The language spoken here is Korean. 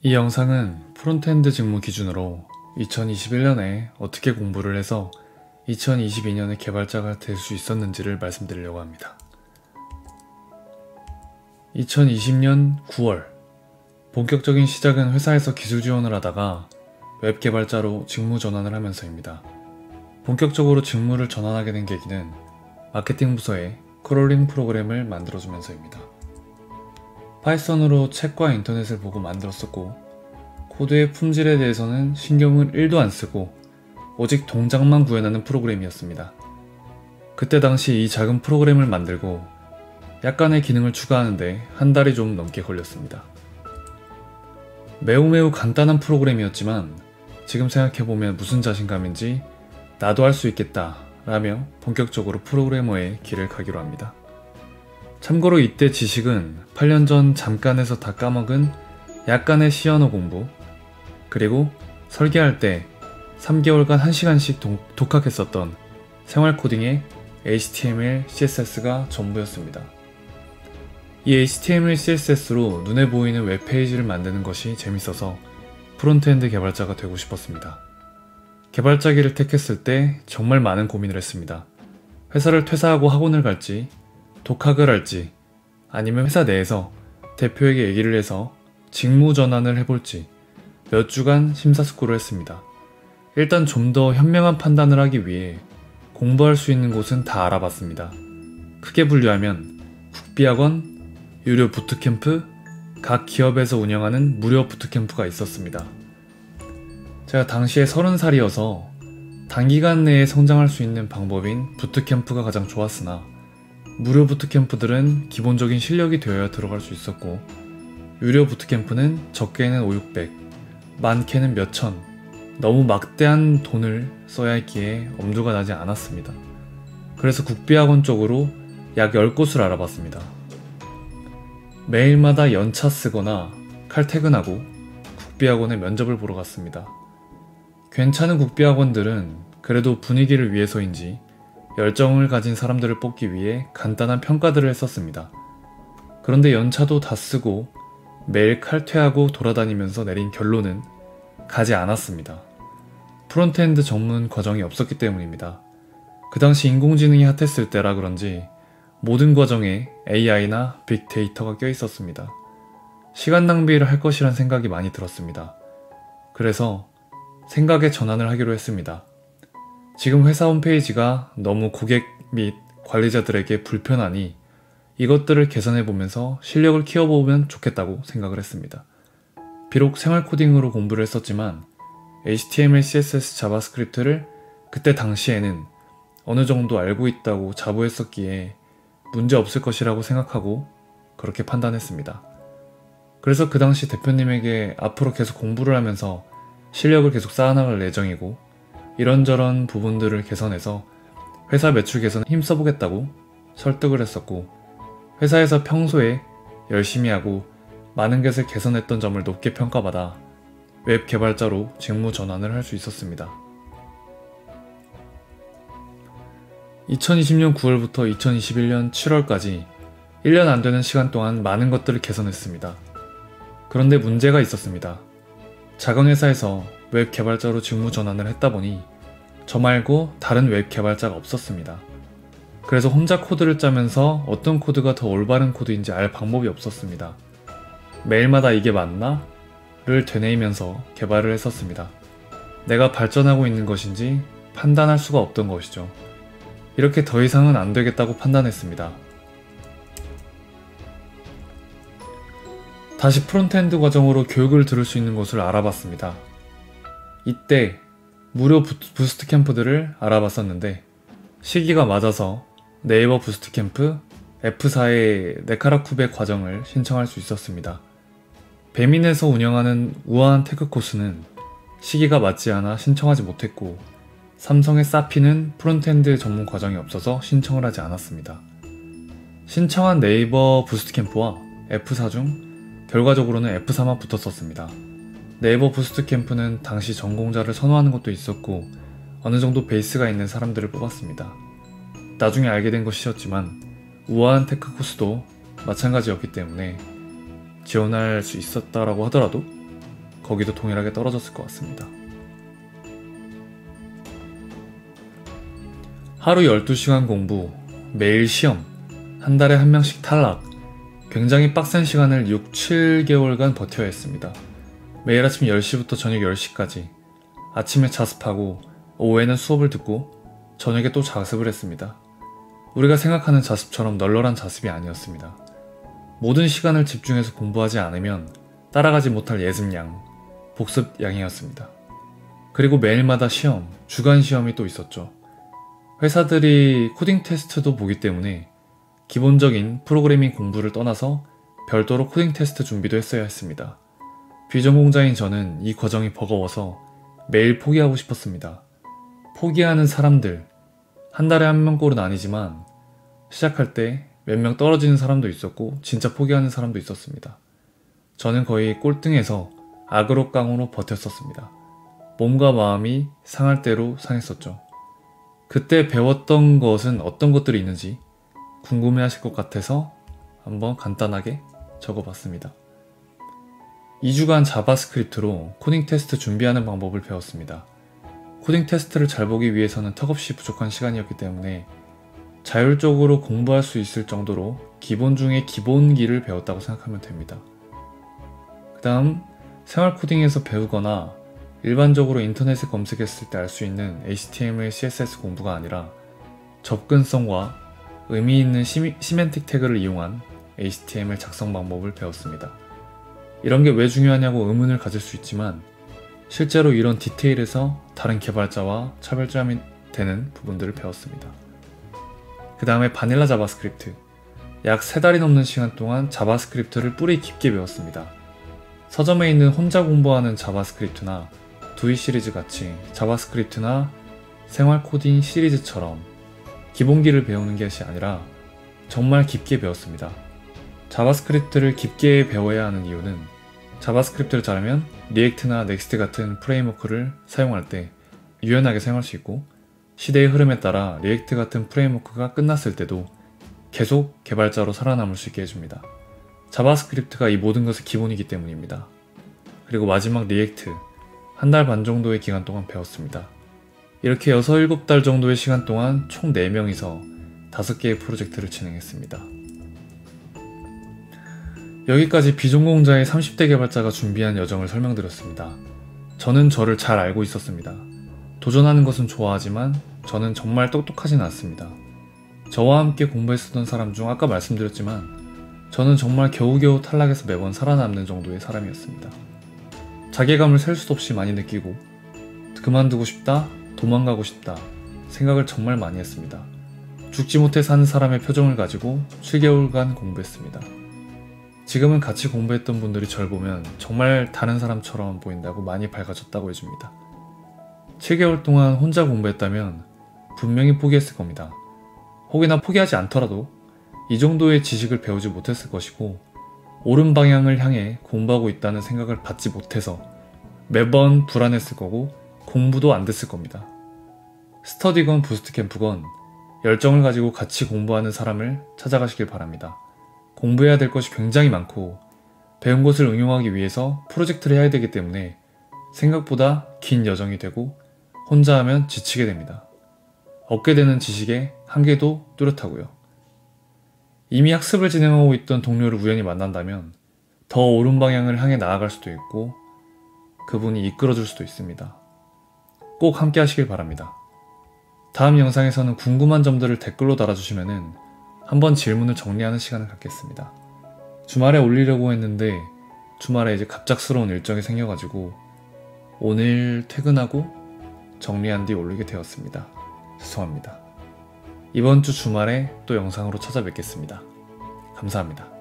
이 영상은 프론트엔드 직무 기준으로 2021년에 어떻게 공부를 해서 2022년에 개발자가 될 수 있었는지를 말씀드리려고 합니다. 2020년 9월 본격적인 시작은 회사에서 기술 지원을 하다가 웹 개발자로 직무 전환을 하면서입니다. 본격적으로 직무를 전환하게 된 계기는 마케팅 부서에 크롤링 프로그램을 만들어주면서입니다. 파이썬으로 책과 인터넷을 보고 만들었었고, 코드의 품질에 대해서는 신경을 1도 안 쓰고 오직 동작만 구현하는 프로그램이었습니다. 그때 당시 이 작은 프로그램을 만들고 약간의 기능을 추가하는데 한 달이 좀 넘게 걸렸습니다. 매우 간단한 프로그램이었지만 지금 생각해보면 무슨 자신감인지 나도 할 수 있겠다 라며 본격적으로 프로그래머의 길을 가기로 합니다. 참고로 이때 지식은 8년 전 잠깐 해서 다 까먹은 약간의 C 언어 공부, 그리고 설계할 때 3개월간 1시간씩 독학했었던 생활 코딩의 HTML, CSS가 전부였습니다. 이 HTML, CSS로 눈에 보이는 웹페이지를 만드는 것이 재밌어서 프론트엔드 개발자가 되고 싶었습니다. 개발자기를 택했을 때 정말 많은 고민을 했습니다. 회사를 퇴사하고 학원을 갈지, 독학을 할지, 아니면 회사 내에서 대표에게 얘기를 해서 직무 전환을 해볼지 몇 주간 심사숙고를 했습니다. 일단 좀 더 현명한 판단을 하기 위해 공부할 수 있는 곳은 다 알아봤습니다. 크게 분류하면 국비학원, 유료 부트캠프, 각 기업에서 운영하는 무료 부트캠프가 있었습니다. 제가 당시에 30살이어서 단기간 내에 성장할 수 있는 방법인 부트캠프가 가장 좋았으나 무료 부트캠프들은 기본적인 실력이 되어야 들어갈 수 있었고, 유료 부트캠프는 적게는 500, 많게는 몇천, 너무 막대한 돈을 써야 했기에 엄두가 나지 않았습니다. 그래서 국비학원 쪽으로 약 10곳을 알아봤습니다. 매일마다 연차 쓰거나 칼퇴근하고 국비학원에 면접을 보러 갔습니다. 괜찮은 국비학원들은 그래도 분위기를 위해서인지 열정을 가진 사람들을 뽑기 위해 간단한 평가들을 했었습니다. 그런데 연차도 다 쓰고 매일 칼퇴하고 돌아다니면서 내린 결론은 가지 않았습니다. 프론트엔드 전문 과정이 없었기 때문입니다. 그 당시 인공지능이 핫했을 때라 그런지 모든 과정에 AI나 빅데이터가 껴있었습니다. 시간 낭비를 할 것이란 생각이 많이 들었습니다. 그래서 생각의 전환을 하기로 했습니다. 지금 회사 홈페이지가 너무 고객 및 관리자들에게 불편하니 이것들을 개선해보면서 실력을 키워보면 좋겠다고 생각을 했습니다. 비록 생활 코딩으로 공부를 했었지만 HTML, CSS, 자바스크립트를 그때 당시에는 어느 정도 알고 있다고 자부했었기에 문제 없을 것이라고 생각하고 그렇게 판단했습니다. 그래서 그 당시 대표님에게 앞으로 계속 공부를 하면서 실력을 계속 쌓아나갈 예정이고 이런저런 부분들을 개선해서 회사 매출 개선에 힘써보겠다고 설득을 했었고, 회사에서 평소에 열심히 하고 많은 것을 개선했던 점을 높게 평가받아 웹 개발자로 직무 전환을 할 수 있었습니다. 2020년 9월부터 2021년 7월까지 1년 안 되는 시간 동안 많은 것들을 개선했습니다. 그런데 문제가 있었습니다. 작은 회사에서 웹 개발자로 직무 전환을 했다 보니 저 말고 다른 웹 개발자가 없었습니다. 그래서 혼자 코드를 짜면서 어떤 코드가 더 올바른 코드인지 알 방법이 없었습니다. 매일마다 이게 맞나? 를 되뇌이면서 개발을 했었습니다. 내가 발전하고 있는 것인지 판단할 수가 없던 것이죠. 이렇게 더 이상은 안 되겠다고 판단했습니다. 다시 프론트엔드 과정으로 교육을 들을 수 있는 곳을 알아봤습니다. 이때 무료 부스트 캠프들을 알아봤었는데 시기가 맞아서 네이버 부스트 캠프 F4의 네카라쿠베 과정을 신청할 수 있었습니다. 배민에서 운영하는 우아한 테크 코스는 시기가 맞지 않아 신청하지 못했고, 삼성의 사피는 프론트엔드 전문 과정이 없어서 신청을 하지 않았습니다. 신청한 네이버 부스트 캠프와 F4 중 결과적으로는 F4만 붙었었습니다. 네이버 부스트 캠프는 당시 전공자를 선호하는 것도 있었고 어느 정도 베이스가 있는 사람들을 뽑았습니다. 나중에 알게 된 것이었지만 우아한 테크 코스도 마찬가지였기 때문에 지원할 수 있었다라고 하더라도 거기도 동일하게 떨어졌을 것 같습니다. 하루 12시간 공부, 매일 시험, 한 달에 한 명씩 탈락, 굉장히 빡센 시간을 6, 7개월간 버텨야 했습니다. 매일 아침 10시부터 저녁 10시까지 아침에 자습하고 오후에는 수업을 듣고 저녁에 또 자습을 했습니다. 우리가 생각하는 자습처럼 널널한 자습이 아니었습니다. 모든 시간을 집중해서 공부하지 않으면 따라가지 못할 예습량, 복습량이었습니다. 그리고 매일마다 시험, 주간 시험이 또 있었죠. 회사들이 코딩 테스트도 보기 때문에 기본적인 프로그래밍 공부를 떠나서 별도로 코딩 테스트 준비도 했어야 했습니다. 비전공자인 저는 이 과정이 버거워서 매일 포기하고 싶었습니다. 포기하는 사람들, 한 달에 한 명꼴은 아니지만 시작할 때 몇 명 떨어지는 사람도 있었고 진짜 포기하는 사람도 있었습니다. 저는 거의 꼴등에서 악으로 깡으로 버텼었습니다. 몸과 마음이 상할 대로 상했었죠. 그때 배웠던 것은 어떤 것들이 있는지 궁금해하실 것 같아서 한번 간단하게 적어봤습니다. 2주간 자바스크립트로 코딩 테스트 준비하는 방법을 배웠습니다. 코딩 테스트를 잘 보기 위해서는 턱없이 부족한 시간이었기 때문에 자율적으로 공부할 수 있을 정도로 기본 중에 기본기를 배웠다고 생각하면 됩니다. 그 다음 생활 코딩에서 배우거나 일반적으로 인터넷에 검색했을 때 알 수 있는 HTML, CSS 공부가 아니라 접근성과 의미 있는 시멘틱 태그를 이용한 HTML 작성 방법을 배웠습니다. 이런 게 왜 중요하냐고 의문을 가질 수 있지만 실제로 이런 디테일에서 다른 개발자와 차별점이 되는 부분들을 배웠습니다. 그 다음에 바닐라 자바스크립트. 약 3달이 넘는 시간 동안 자바스크립트를 뿌리 깊게 배웠습니다. 서점에 있는 혼자 공부하는 자바스크립트나 두이 시리즈 같이 자바스크립트나 생활 코딩 시리즈처럼 기본기를 배우는 것이 아니라 정말 깊게 배웠습니다. 자바스크립트를 깊게 배워야 하는 이유는 자바스크립트를 잘하면 리액트나 넥스트 같은 프레임워크를 사용할 때 유연하게 사용할 수 있고 시대의 흐름에 따라 리액트 같은 프레임워크가 끝났을 때도 계속 개발자로 살아남을 수 있게 해줍니다. 자바스크립트가 이 모든 것의 기본이기 때문입니다. 그리고 마지막 리액트, 한 달 반 정도의 기간 동안 배웠습니다. 이렇게 6, 7달 정도의 시간 동안 총 4명이서 5개의 프로젝트를 진행했습니다. 여기까지 비전공자의 30대 개발자가 준비한 여정을 설명드렸습니다. 저는 저를 잘 알고 있었습니다. 도전하는 것은 좋아하지만 저는 정말 똑똑하진 않습니다. 저와 함께 공부했었던 사람 중 아까 말씀드렸지만 저는 정말 겨우겨우 탈락해서 매번 살아남는 정도의 사람이었습니다. 자괴감을 셀 수도 없이 많이 느끼고 그만두고 싶다, 도망가고 싶다 생각을 정말 많이 했습니다. 죽지 못해 사는 사람의 표정을 가지고 7개월간 공부했습니다. 지금은 같이 공부했던 분들이 절 보면 정말 다른 사람처럼 보인다고 많이 밝아졌다고 해줍니다. 7개월 동안 혼자 공부했다면 분명히 포기했을 겁니다. 혹여나 포기하지 않더라도 이 정도의 지식을 배우지 못했을 것이고 옳은 방향을 향해 공부하고 있다는 생각을 받지 못해서 매번 불안했을 거고 공부도 안 됐을 겁니다. 스터디건 부스트캠프건 열정을 가지고 같이 공부하는 사람을 찾아가시길 바랍니다. 공부해야 될 것이 굉장히 많고 배운 것을 응용하기 위해서 프로젝트를 해야 되기 때문에 생각보다 긴 여정이 되고 혼자 하면 지치게 됩니다. 얻게 되는 지식의 한계도 뚜렷하고요. 이미 학습을 진행하고 있던 동료를 우연히 만난다면 더 옳은 방향을 향해 나아갈 수도 있고 그분이 이끌어줄 수도 있습니다. 꼭 함께 하시길 바랍니다. 다음 영상에서는 궁금한 점들을 댓글로 달아주시면 한번 질문을 정리하는 시간을 갖겠습니다. 주말에 올리려고 했는데 주말에 이제 갑작스러운 일정이 생겨가지고 오늘 퇴근하고 정리한 뒤 올리게 되었습니다. 죄송합니다. 이번 주 주말에 또 영상으로 찾아뵙겠습니다. 감사합니다.